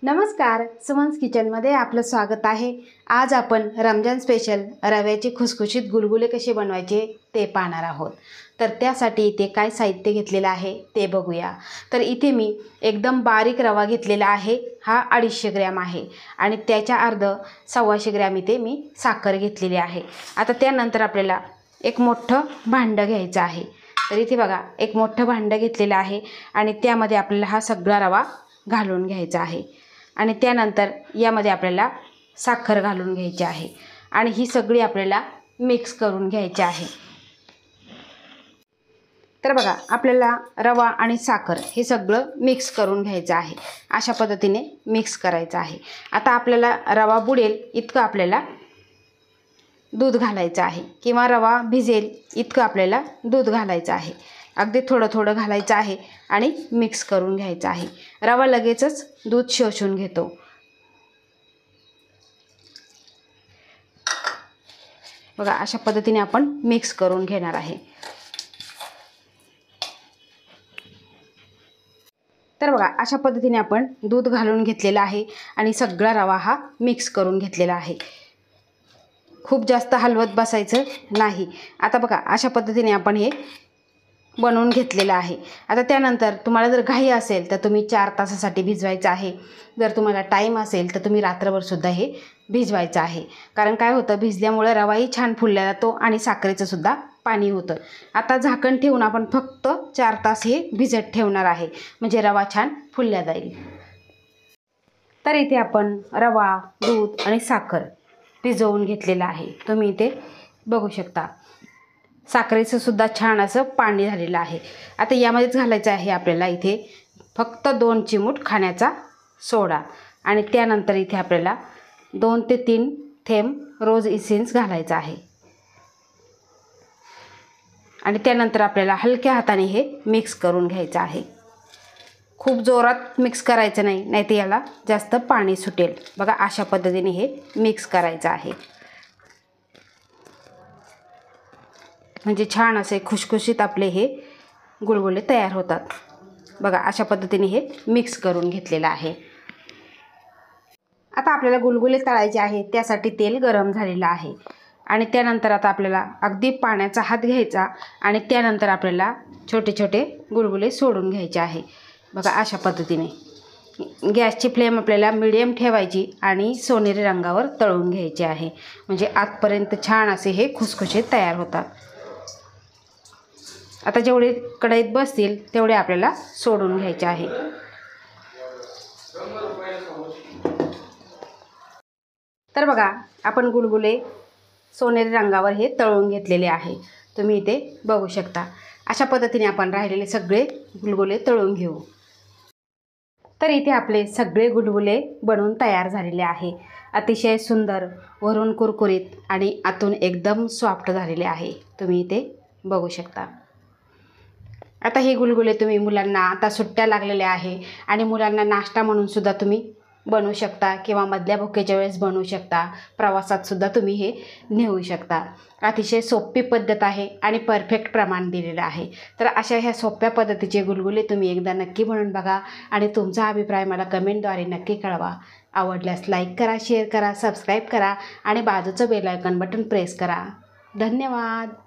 नमस्कार, सुमन्स किचनमध्ये आपलं स्वागत आहे। आज आपण रमजान स्पेशल रव्याचे खुसखुशीत गुलगुले कसे बनवायचे ते पाहणार आहोत। तर त्यासाठी इथे काय साहित्य घेतलेलं आहे ते बघूया। तर इथे मी एकदम बारीक रवा घेतलेला आहे, हा 250 ग्रॅम आहे आणि त्याच्या अर्ध 125 ग्रॅम इथे मी साखर घेतलेली आहे। आता त्यानंतर आपल्याला एक मोठं भांडं घ्यायचं आहे। तर इथे बघा एक मोठं भांडं घेतलेलं आहे आणि त्यामध्ये आपल्याला हा सगळा रवा घालून घ्यायचा आहे आणि त्यानंतर यामध्ये आपल्याला साखर घालून घ्यायची आहे आणि ही सगळी आपल्याला मिक्स करून घ्यायची आहे। तर बघा आपल्याला रवा आणि साखर हे सगळं मिक्स करून घ्यायचं आहे। अशा पद्धतीने मिक्स करायचं आहे। आता आपल्याला रवा बुडेल इतकं आपल्याला दूध घालायचं आहे किंवा रवा भिजेल इतकं आपल्याला दूध घालायचं आहे। अगदी थोडं थोडं घालायचं आहे आणि मिक्स करून घ्यायचं आहे। रवा लगेचच दूध शोषून घेतो। बघा अशा पद्धतीने आपण मिक्स करून घेणार आहे। तर बघा अशा पद्धतीने आपण दूध घालून घेतलेला आहे आणि सगळा रवा हा मिक्स करून घेतलेला आहे। खूप जास्त हलवत बसायचं नाही। आता बघा अशा पद्धतीने आपण हे बनवून घेतलेलं आहे। आता त्यानंतर तुम्हाला जर घाई असेल तर तुम्ही 4 तासासाठी भिजवायचं आहे। जर तुम्हाला टाईम असेल तर तुम्ही रात्रभर सुद्धा हे भिजवायचं आहे। कारण काय होतं, भिजल्यामुळे रवाही छान फुलला जातो आणि साखरेचं सुद्धा पाणी होतं। आता झाकण ठेवून आपण फक्त 4 तास हे भिजत ठेवणार आहे, म्हणजे रवा छान फुलला जाईल। तर इथे आपण रवा, दूध आणि साखर भिजवून घेतलेलं आहे। तुम्ही इथे बघू शकता साखरेचं सुद्धा छान असं पाणी झालेलं आहे। आता यामध्येच घालायचं आहे आपल्याला इथे फक्त 2 चिमूट खाण्याचा सोडा आणि त्यानंतर इथे आपल्याला 2 ते 3 थेंब रोज इसेन्स घालायचा आहे आणि त्यानंतर आपल्याला हलक्या हाताने हे मिक्स करून घ्यायचं आहे। खूप जोरात मिक्स करायचं नाही, नाहीतर याला जास्त पाणी सुटेल। बघा अशा पद्धतीने हे मिक्स करायचं आहे, म्हणजे छान असे खुशखुशीत आपले हे गुलगुले तयार होतात। बघा अशा पद्धतीने हे मिक्स करून घेतलेलं आहे। आता आपल्याला गुलगुले तळायचे आहे, त्यासाठी तेल गरम झालेलं आहे आणि त्यानंतर आता आपल्याला अगदी पाण्याचा हात घ्यायचा आणि त्यानंतर आपल्याला छोटे छोटे गुलगुले सोडून घ्यायचे आहे। बघा अशा पद्धतीने गॅसची फ्लेम आपल्याला मीडियम ठेवायची आणि सोनेरी रंगावर तळून घ्यायचे आहे, म्हणजे आतपर्यंत छान असे हे खुसखुशीत तयार होतात। आता जेवढे कढईत बसतील तेवढे आपल्याला सोडून घ्यायचे आहे। तर बघा आपण गुलगुले सोनेरी रंगावर हे तळून घेतलेले आहे। तुम्ही इथे बघू शकता अशा पद्धतीने आपण राहिलेले सगळे गुलगुले तळून घेऊ। तर इथे आपले सगळे गुलगुले बनवून तयार झालेले आहे। अतिशय सुंदर, वरून कुरकुरीत आणि आतून एकदम सॉफ्ट झालेले आहे। तुम्ही इथे बघू शकता। आता हे गुलगुले तुम्ही मुलांना, आता सुट्ट्या लागलेल्या आहे आणि मुलांना नाश्ता म्हणून सुद्धा तुम्ही बनवू शकता किंवा मधल्या भुकेच्या वेळेस बनवू शकता। प्रवासात सुद्धा तुम्ही हे नेऊ शकता। अतिशय सोपी पद्धत आहे आणि परफेक्ट प्रमाण दिलेलं आहे। तर अशा ह्या सोप्या पद्धतीचे गुलगुले तुम्ही एकदा नक्की बनवून बघा आणि तुमचा अभिप्राय मला कमेंटद्वारे नक्की कळवा। आवडल्यास लाईक करा, शेअर करा, सबस्क्राईब करा आणि बाजूचं बेल आयकॉन बटन प्रेस करा। धन्यवाद।